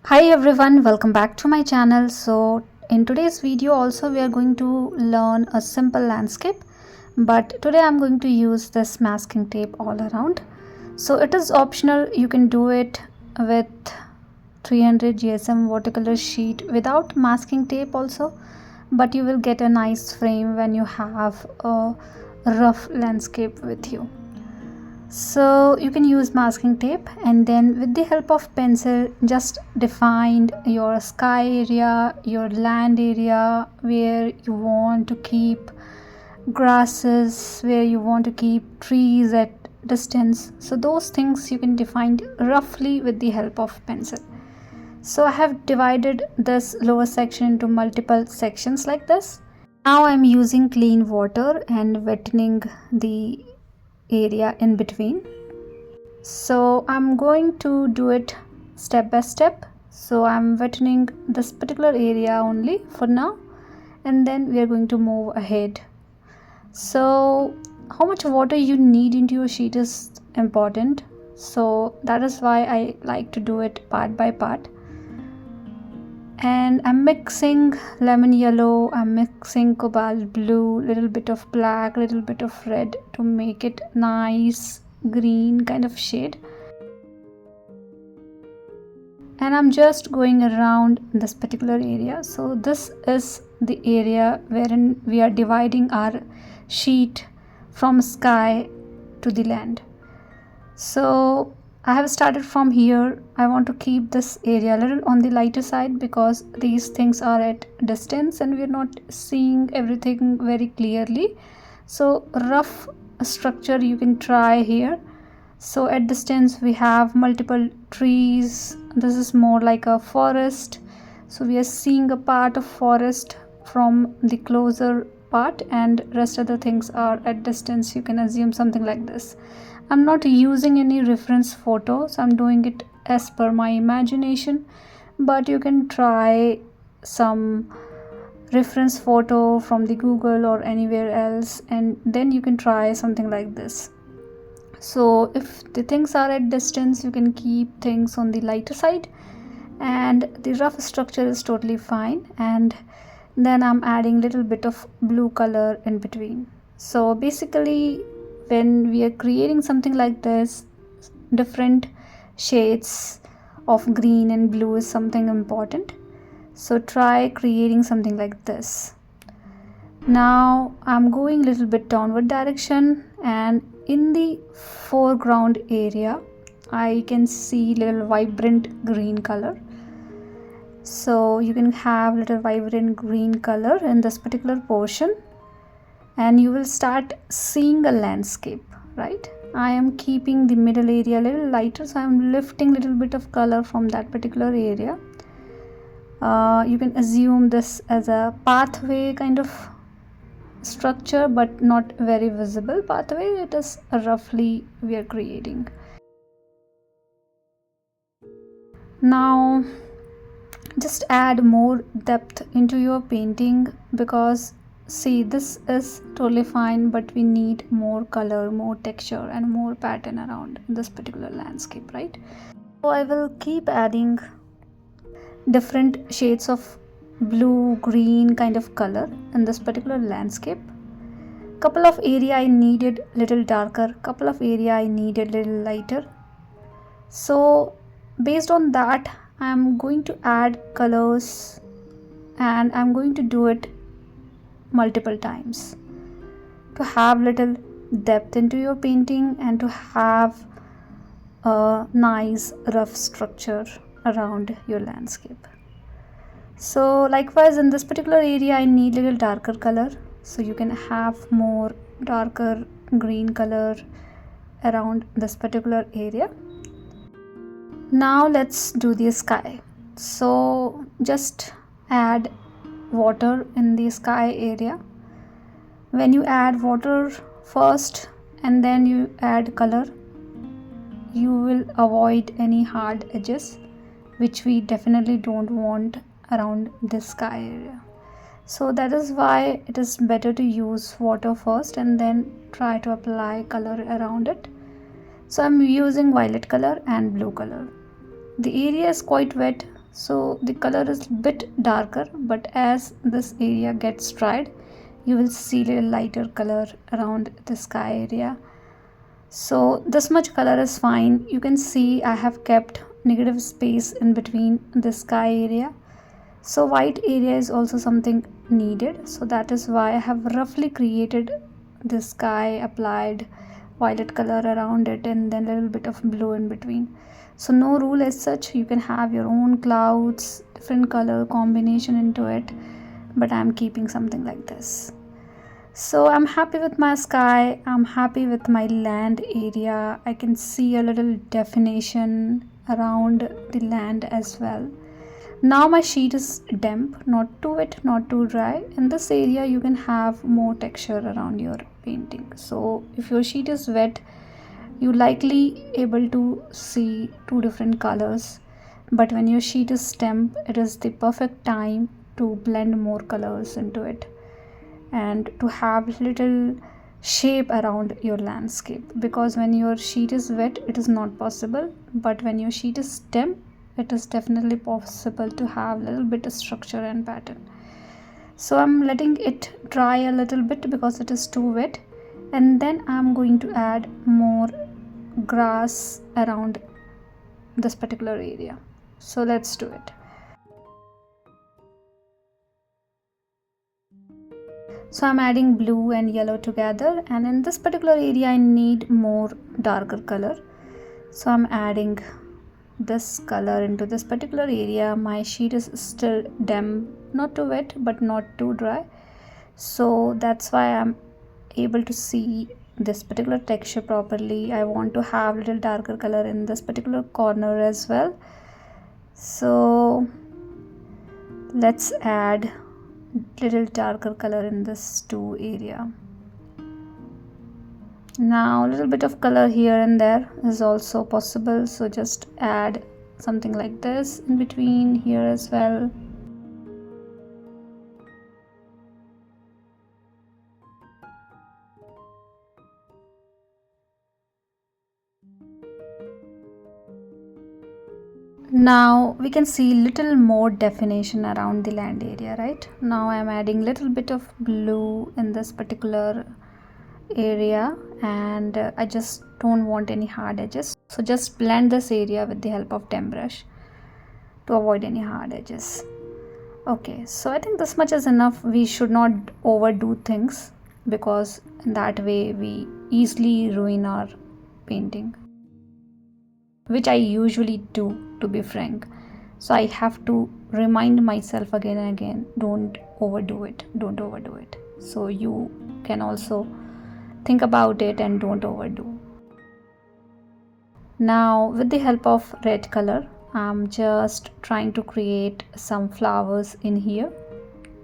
Hi everyone, welcome back to my channel. So in today's video also we are going to learn a simple landscape, but today I'm going to use this masking tape all around. So it is optional, you can do it with 300 GSM watercolor sheet without masking tape also, but you will get a nice frame when you have a rough landscape with you. So you can use masking tape, and then with the help of pencil just define your sky area, your land area, where you want to keep grasses, where you want to keep trees at distance. So those things you can define roughly with the help of pencil. So I have divided this lower section into multiple sections like this. Now I'm using clean water and wetting the area in between. So I'm going to do it step by step. So I'm wetting this particular area only for now, and then we are going to move ahead. So how much water you need into your sheet is important, so that is why I like to do it part by part. And I'm mixing lemon yellow, I'm mixing cobalt blue, little bit of black, little bit of red to make it nice green kind of shade. And I'm just going around this particular area. So this is the area wherein we are dividing our sheet from sky to the land. So I have started from here. I want to keep this area a little on the lighter side because these things are at distance and we're not seeing everything very clearly. So rough structure you can try here. So at distance we have multiple trees. This is more like a forest. So we are seeing a part of forest from the closer part, and rest of the things are at distance. You can assume something like this. I'm not using any reference photos, I'm doing it as per my imagination, but you can try some reference photo from the Google or anywhere else, and then you can try something like this. So if the things are at distance, you can keep things on the lighter side, and the rough structure is totally fine. And then I'm adding little bit of blue color in between. So basically when we are creating something like this, different shades of green and blue is something important. So try creating something like this. Now I'm going a little bit downward direction, and in the foreground area I can see little vibrant green color. So you can have little vibrant green color in this particular portion, and you will start seeing a landscape, right? I am keeping the middle area a little lighter, so I am lifting little bit of color from that particular area. You can assume this as a pathway kind of structure, but not very visible pathway. It is roughly we are creating. Now just add more depth into your painting, because see, this is totally fine, but we need more color, more texture and more pattern around this particular landscape, right? So I will keep adding different shades of blue, green kind of color in this particular landscape. Couple of area I needed little darker, couple of area I needed little lighter. So based on that I'm going to add colors, and I'm going to do it multiple times to have little depth into your painting and to have a nice rough structure around your landscape. So likewise in this particular area I need little darker color, so you can have more darker green color around this particular area. Now let's do the sky. So just add water in the sky area. When you add water first and then you add color, you will avoid any hard edges, which we definitely don't want around this sky area. So that is why it is better to use water first and then try to apply color around it. So I'm using violet color and blue color. The area is quite wet, so the color is a bit darker, but as this area gets dried, you will see a little lighter color around the sky area. So this much color is fine. You can see I have kept negative space in between the sky area. So white area is also something needed, so that is why I have roughly created the sky, applied violet color around it, and then a little bit of blue in between. So no rule as such, you can have your own clouds, different color combination into it, but I'm keeping something like this. So I'm happy with my sky, I'm happy with my land area. I can see a little definition around the land as well. Now my sheet is damp, not too wet, not too dry. In this area you can have more texture around your painting. So if your sheet is wet, you likely able to see two different colors, but when your sheet is damp, it is the perfect time to blend more colors into it and to have little shape around your landscape, because when your sheet is wet it is not possible, but when your sheet is damp it is definitely possible to have a little bit of structure and pattern. So I'm letting it dry a little bit because it is too wet, and then I'm going to add more grass around this particular area. So let's do it. So I'm adding blue and yellow together, and in this particular area I need more darker color. So I'm adding this color into this particular area. My sheet is still damp, not too wet but not too dry, so that's why I'm able to see this particular texture properly. I want to have little darker color in this particular corner as well. So let's add little darker color in this two area. Now a little bit of color here and there is also possible, so just add something like this in between here as well. Now we can see little more definition around the land area, right? Now I am adding little bit of blue in this particular area, and I just don't want any hard edges, so just blend this area with the help of damp brush to avoid any hard edges. Okay, so I think this much is enough. We should not overdo things, because in that way we easily ruin our painting, which I usually do, to be frank. So I have to remind myself again and again, don't overdo it, don't overdo it. So you can also think about it and don't overdo. Now with the help of red color, I'm just trying to create some flowers in here.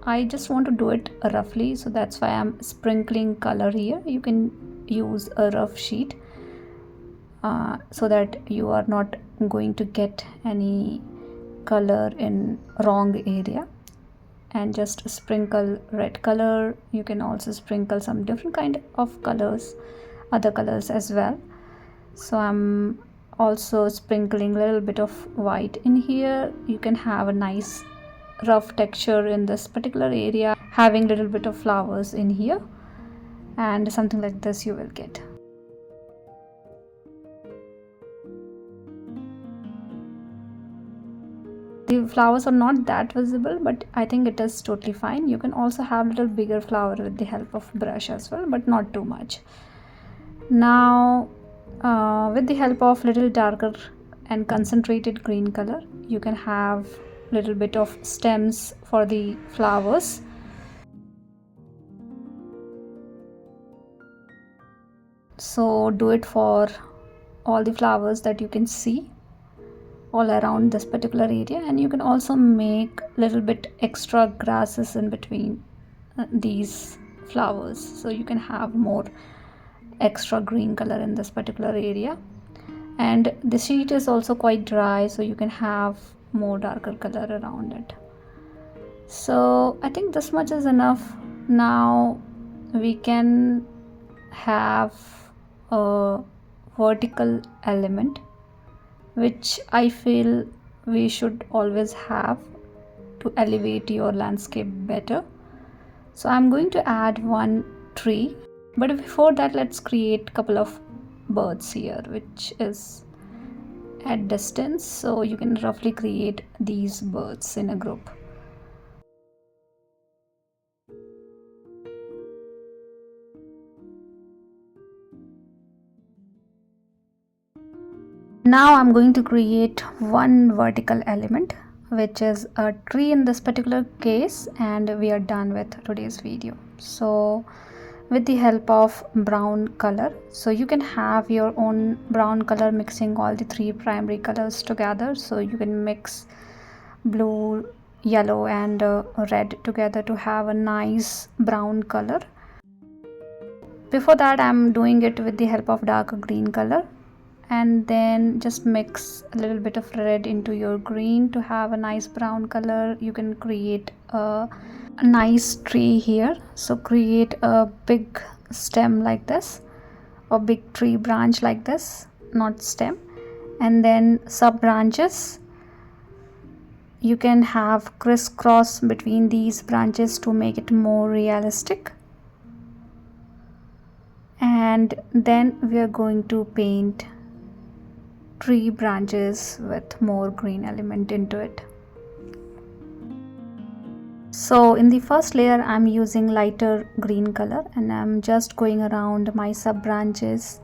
I just want to do it roughly, so that's why I'm sprinkling color here. You can use a rough sheet so that you are not going to get any color in wrong area, and just sprinkle red color. You can also sprinkle some different kind of colors, other colors as well. So I'm also sprinkling a little bit of white in here. You can have a nice rough texture in this particular area, having a little bit of flowers in here, and something like this you will get. The flowers are not that visible, but I think it is totally fine. You can also have a little bigger flower with the help of brush as well, but not too much. Now with the help of little darker and concentrated green color, you can have little bit of stems for the flowers. So do it for all the flowers that you can see all around this particular area, and you can also make little bit extra grasses in between these flowers, so you can have more extra green color in this particular area. And the sheet is also quite dry, so you can have more darker color around it. So I think this much is enough. Now we can have a vertical element, which I feel we should always have to elevate your landscape better. So I'm going to add one tree, but before that let's create a couple of birds here, which is at distance, so you can roughly create these birds in a group. Now I'm going to create one vertical element, which is a tree in this particular case, and we are done with today's video. So with the help of brown color, so you can have your own brown color mixing all the three primary colors together. So you can mix blue, yellow and red together to have a nice brown color. Before that I'm doing it with the help of dark green color, and then just mix a little bit of red into your green to have a nice brown color. You can create a nice tree here. So create a big stem like this, or big tree branch like this, not stem, and then sub branches. You can have crisscross between these branches to make it more realistic. And then we are going to paint tree branches with more green element into it. So in the first layer I'm using lighter green color, and I'm just going around my sub branches,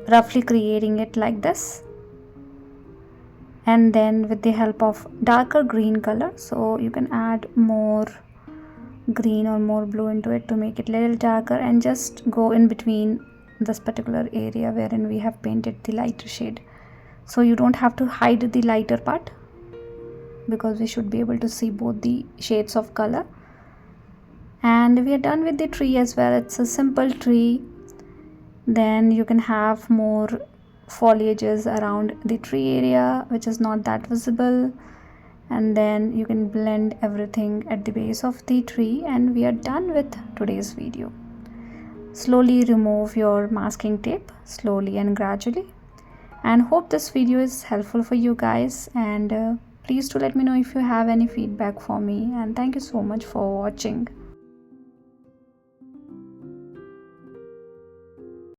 roughly creating it like this. And then with the help of darker green color, so you can add more green or more blue into it to make it a little darker, and just go in between this particular area wherein we have painted the lighter shade. So you don't have to hide the lighter part, because we should be able to see both the shades of color. And we are done with the tree as well. It's a simple tree. Then you can have more foliages around the tree area which is not that visible, and then you can blend everything at the base of the tree, and we are done with today's video. Slowly remove your masking tape, slowly and gradually, and hope this video is helpful for you guys. And please do let me know if you have any feedback for me, and thank you so much for watching.